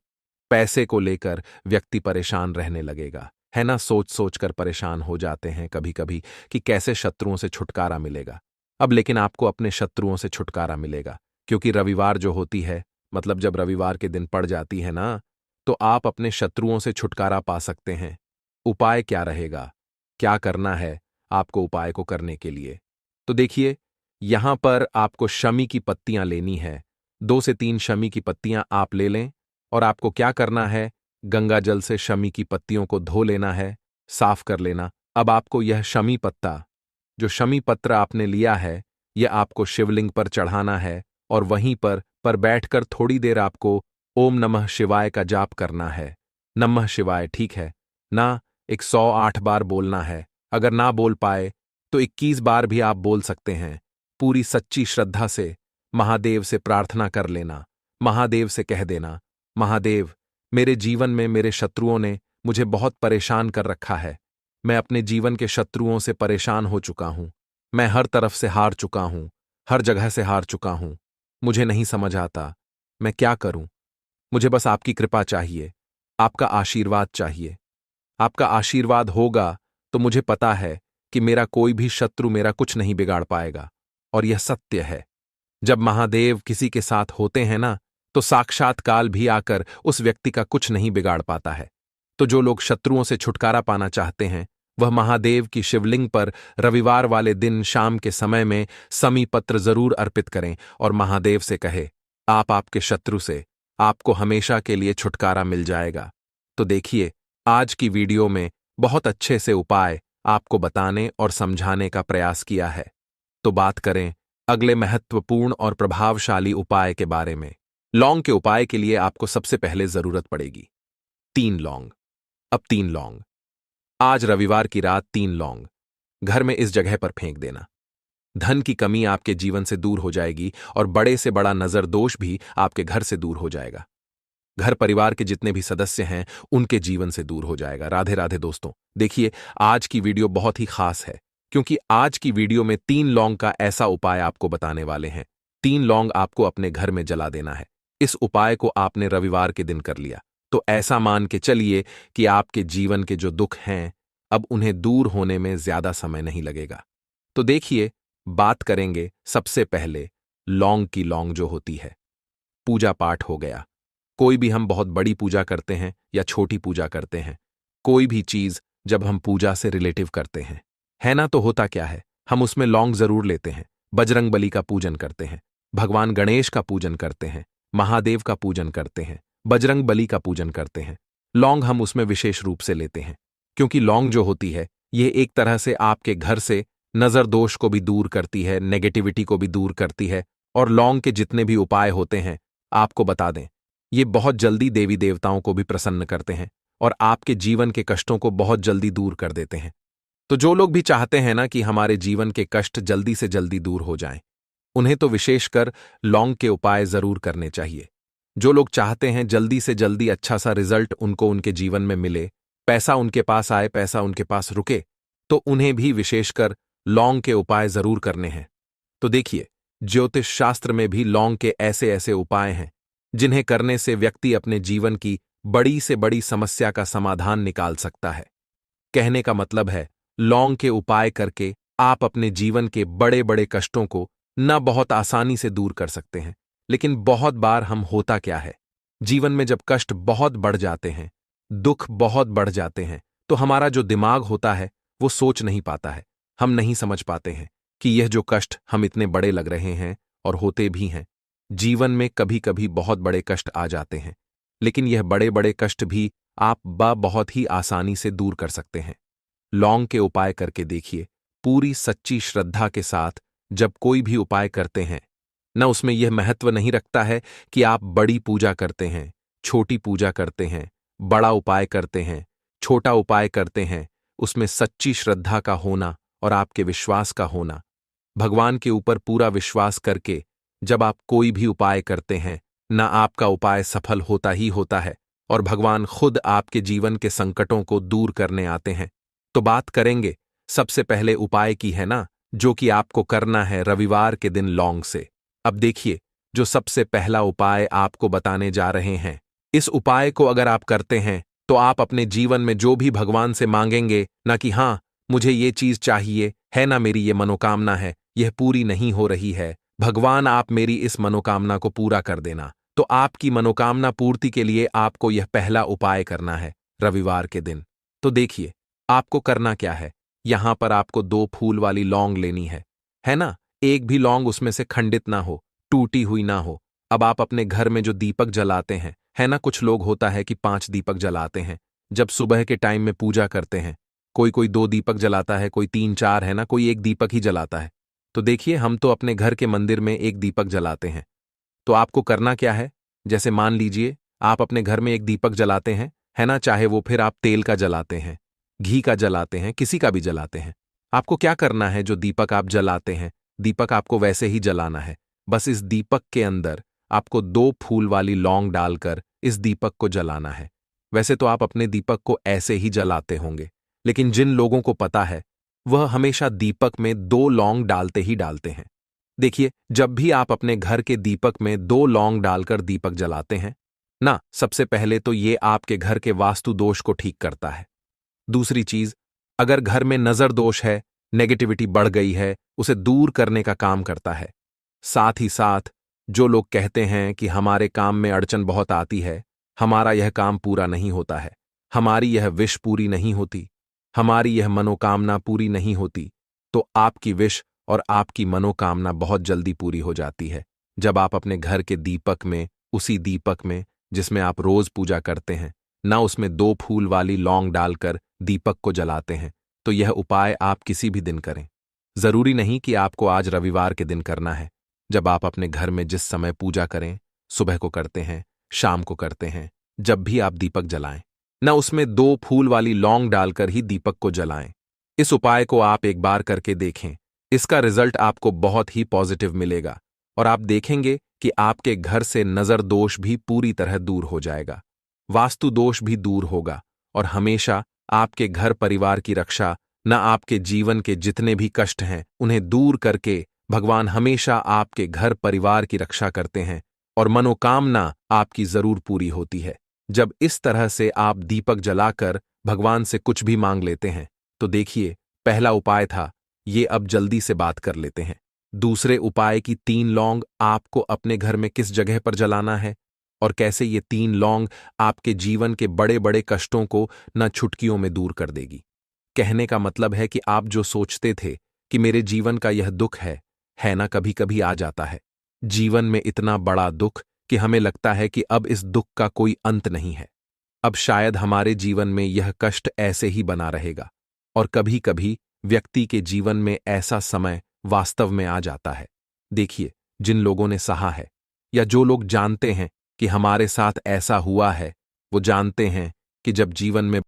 पैसे को लेकर व्यक्ति परेशान रहने लगेगा, है ना? सोच सोच कर परेशान हो जाते हैं कभी कभी कि कैसे शत्रुओं से छुटकारा मिलेगा। अब लेकिन आपको अपने शत्रुओं से छुटकारा मिलेगा, क्योंकि रविवार जो होती है, मतलब जब रविवार के दिन पड़ जाती है ना, तो आप अपने शत्रुओं से छुटकारा पा सकते हैं। उपाय क्या रहेगा? क्या करना है आपको उपाय को करने के लिए? तो देखिए, यहां पर आपको शमी की पत्तियां लेनी है। 2 से 3 शमी की पत्तियां आप ले लें और आपको क्या करना है, गंगा जल से शमी की पत्तियों को धो लेना है, साफ कर लेना। अब आपको यह शमी पत्ता, जो शमी पत्र आपने लिया है, यह आपको शिवलिंग पर चढ़ाना है और वहीं पर बैठकर थोड़ी देर आपको ओम नमः शिवाय का जाप करना है। नमः शिवाय, ठीक है ना? 108 बार बोलना है। अगर ना बोल पाए तो 21 बार भी आप बोल सकते हैं। पूरी सच्ची श्रद्धा से महादेव से प्रार्थना कर लेना। महादेव से कह देना, महादेव, मेरे जीवन में मेरे शत्रुओं ने मुझे बहुत परेशान कर रखा है। मैं अपने जीवन के शत्रुओं से परेशान हो चुका हूं। मैं हर तरफ से हार चुका हूं, हर जगह से हार चुका हूं। मुझे नहीं समझ आता मैं क्या करूं। मुझे बस आपकी कृपा चाहिए, आपका आशीर्वाद चाहिए। आपका आशीर्वाद होगा तो मुझे पता है कि मेरा कोई भी शत्रु मेरा कुछ नहीं बिगाड़ पाएगा। और यह सत्य है। जब महादेव किसी के साथ होते हैं ना, तो साक्षात काल भी आकर उस व्यक्ति का कुछ नहीं बिगाड़ पाता है। तो जो लोग शत्रुओं से छुटकारा पाना चाहते हैं, वह महादेव की शिवलिंग पर रविवार वाले दिन शाम के समय में समी पत्र जरूर अर्पित करें और महादेव से कहे, आपके शत्रु से आपको हमेशा के लिए छुटकारा मिल जाएगा। तो देखिए, आज की वीडियो में बहुत अच्छे से उपाय आपको बताने और समझाने का प्रयास किया है। तो बात करें अगले महत्वपूर्ण और प्रभावशाली उपाय के बारे में। लौंग के उपाय के लिए आपको सबसे पहले जरूरत पड़ेगी 3 लौंग। अब 3 लौंग, आज रविवार की रात 3 लौंग घर में इस जगह पर फेंक देना। धन की कमी आपके जीवन से दूर हो जाएगी और बड़े से बड़ा नजर दोष भी आपके घर से दूर हो जाएगा। घर परिवार के जितने भी सदस्य हैं उनके जीवन से दूर हो जाएगा। राधे राधे दोस्तों। देखिए, आज की वीडियो बहुत ही खास है, क्योंकि आज की वीडियो में 3 लौंग का ऐसा उपाय आपको बताने वाले हैं। 3 लौंग आपको अपने घर में जला देना है। इस उपाय को आपने रविवार के दिन कर लिया तो ऐसा मान के चलिए कि आपके जीवन के जो दुख हैं अब उन्हें दूर होने में ज्यादा समय नहीं लगेगा। तो देखिए, बात करेंगे सबसे पहले लौंग की। लौंग जो होती है, पूजा पाठ हो गया, कोई भी हम बहुत बड़ी पूजा करते हैं या छोटी पूजा करते हैं, कोई भी चीज जब हम पूजा से रिलेटिव करते हैं, है ना, तो होता क्या है, हम उसमें लौंग जरूर लेते हैं। बजरंग बली का पूजन करते हैं, भगवान गणेश का पूजन करते हैं, महादेव का पूजन करते हैं, बजरंग बली का पूजन करते हैं। लौंग हम उसमें विशेष रूप से लेते हैं, क्योंकि लौंग जो होती है ये एक तरह से आपके घर से नजर दोष को भी दूर करती है, नेगेटिविटी को भी दूर करती है। और लौंग के जितने भी उपाय होते हैं आपको बता दें, ये बहुत जल्दी देवी देवताओं को भी प्रसन्न करते हैं और आपके जीवन के कष्टों को बहुत जल्दी दूर कर देते हैं। तो जो लोग भी चाहते हैं ना कि हमारे जीवन के कष्ट जल्दी से जल्दी दूर हो जाएं, उन्हें तो विशेषकर लौंग के उपाय जरूर करने चाहिए। जो लोग चाहते हैं जल्दी से जल्दी अच्छा सा रिजल्ट उनको उनके जीवन में मिले, पैसा उनके पास आए, पैसा उनके पास रुके, तो उन्हें भी विशेषकर लौंग के उपाय जरूर करने हैं। तो देखिए, ज्योतिष शास्त्र में भी लौंग के ऐसे ऐसे उपाय हैं जिन्हें करने से व्यक्ति अपने जीवन की बड़ी से बड़ी समस्या का समाधान निकाल सकता है। कहने का मतलब है, लौंग के उपाय करके आप अपने जीवन के बड़े बड़े कष्टों को न बहुत आसानी से दूर कर सकते हैं। लेकिन बहुत बार हम होता क्या है, जीवन में जब कष्ट बहुत बढ़ जाते हैं, दुख बहुत बढ़ जाते हैं, तो हमारा जो दिमाग होता है वो सोच नहीं पाता है। हम नहीं समझ पाते हैं कि यह जो कष्ट हम इतने बड़े लग रहे हैं, और होते भी हैं। जीवन में कभी कभी बहुत बड़े कष्ट आ जाते हैं, लेकिन यह बड़े बड़े कष्ट भी आप बहुत ही आसानी से दूर कर सकते हैं। लौंग के उपाय करके देखिए, पूरी सच्ची श्रद्धा के साथ जब कोई भी उपाय करते हैं न, उसमें यह महत्व नहीं रखता है कि आप बड़ी पूजा करते हैं, छोटी पूजा करते हैं, बड़ा उपाय करते हैं, छोटा उपाय करते हैं, उसमें सच्ची श्रद्धा का होना और आपके विश्वास का होना। भगवान के ऊपर पूरा विश्वास करके जब आप कोई भी उपाय करते हैं, ना आपका उपाय सफल होता ही होता है और भगवान खुद आपके जीवन के संकटों को दूर करने आते हैं। तो बात करेंगे सबसे पहले उपाय की, है ना, जो कि आपको करना है रविवार के दिन लौंग से। अब देखिए, जो सबसे पहला उपाय आपको बताने जा रहे हैं, इस उपाय को अगर आप करते हैं तो आप अपने जीवन में जो भी भगवान से मांगेंगे ना, कि हाँ मुझे ये चीज चाहिए, है ना, मेरी ये मनोकामना है, यह पूरी नहीं हो रही है, भगवान आप मेरी इस मनोकामना को पूरा कर देना, तो आपकी मनोकामना पूर्ति के लिए आपको यह पहला उपाय करना है रविवार के दिन। तो देखिए, आपको करना क्या है, यहां पर आपको 2 फूल वाली लौंग लेनी है ना। एक भी लौंग उसमें से खंडित ना हो, टूटी हुई ना हो। अब आप अपने घर में जो दीपक जलाते हैं, है ना, कुछ लोग होता है कि 5 दीपक जलाते हैं जब सुबह के टाइम में पूजा करते हैं। कोई कोई 2 दीपक जलाता है, कोई 3-4, है ना, कोई 1 दीपक ही जलाता है। तो देखिए, हम तो अपने घर के मंदिर में 1 दीपक जलाते हैं। तो आपको करना क्या है, जैसे मान लीजिए आप अपने घर में 1 दीपक जलाते हैं, है ना, चाहे वो फिर आप तेल का जलाते हैं, घी का जलाते हैं, किसी का भी जलाते हैं। आपको क्या करना है, जो दीपक आप जलाते हैं, दीपक आपको वैसे ही जलाना है। बस इस दीपक के अंदर आपको 2 फूल वाली लौंग डालकर इस दीपक को जलाना है। वैसे तो आप अपने दीपक को ऐसे ही जलाते होंगे, लेकिन जिन लोगों को पता है वह हमेशा दीपक में 2 लौंग डालते ही डालते हैं। देखिए, जब भी आप अपने घर के दीपक में 2 लौंग डालकर दीपक जलाते हैं ना, सबसे पहले तो ये आपके घर के वास्तु दोष को ठीक करता है। दूसरी चीज, अगर घर में नजर दोष है, नेगेटिविटी बढ़ गई है, उसे दूर करने का काम करता है। साथ ही साथ जो लोग कहते हैं कि हमारे काम में अड़चन बहुत आती है, हमारा यह काम पूरा नहीं होता है, हमारी यह विश पूरी नहीं होती, हमारी यह मनोकामना पूरी नहीं होती, तो आपकी विश और आपकी मनोकामना बहुत जल्दी पूरी हो जाती है जब आप अपने घर के दीपक में, उसी दीपक में जिसमें आप रोज पूजा करते हैं ना, उसमें 2 फूल वाली लौंग डालकर दीपक को जलाते हैं। तो यह उपाय आप किसी भी दिन करें, जरूरी नहीं कि आपको आज रविवार के दिन करना है। जब आप अपने घर में जिस समय पूजा करें, सुबह को करते हैं, शाम को करते हैं, जब भी आप दीपक जलाएं ना, उसमें 2 फूल वाली लौंग डालकर ही दीपक को जलाएं। इस उपाय को आप एक बार करके देखें, इसका रिजल्ट आपको बहुत ही पॉजिटिव मिलेगा और आप देखेंगे कि आपके घर से नजर दोष भी पूरी तरह दूर हो जाएगा, वास्तु दोष भी दूर होगा और हमेशा आपके घर परिवार की रक्षा, न आपके जीवन के जितने भी कष्ट हैं उन्हें दूर करके भगवान हमेशा आपके घर परिवार की रक्षा करते हैं और मनोकामना आपकी जरूर पूरी होती है। जब इस तरह से आप दीपक जलाकर भगवान से कुछ भी मांग लेते हैं तो देखिए, पहला उपाय था, ये अब जल्दी से बात कर लेते हैं। दूसरे उपाय की 3 लौंग आपको अपने घर में किस जगह पर जलाना है और कैसे ये 3 लौंग आपके जीवन के बड़े बड़े कष्टों को न छुटकियों में दूर कर देगी। कहने का मतलब है कि आप जो सोचते थे कि मेरे जीवन का यह दुख है ना, कभी कभी आ जाता है जीवन में इतना बड़ा दुख कि हमें लगता है कि अब इस दुख का कोई अंत नहीं है, अब शायद हमारे जीवन में यह कष्ट ऐसे ही बना रहेगा। और कभी कभी व्यक्ति के जीवन में ऐसा समय वास्तव में आ जाता है। देखिए, जिन लोगों ने सहा है या जो लोग जानते हैं कि हमारे साथ ऐसा हुआ है, वो जानते हैं कि जब जीवन में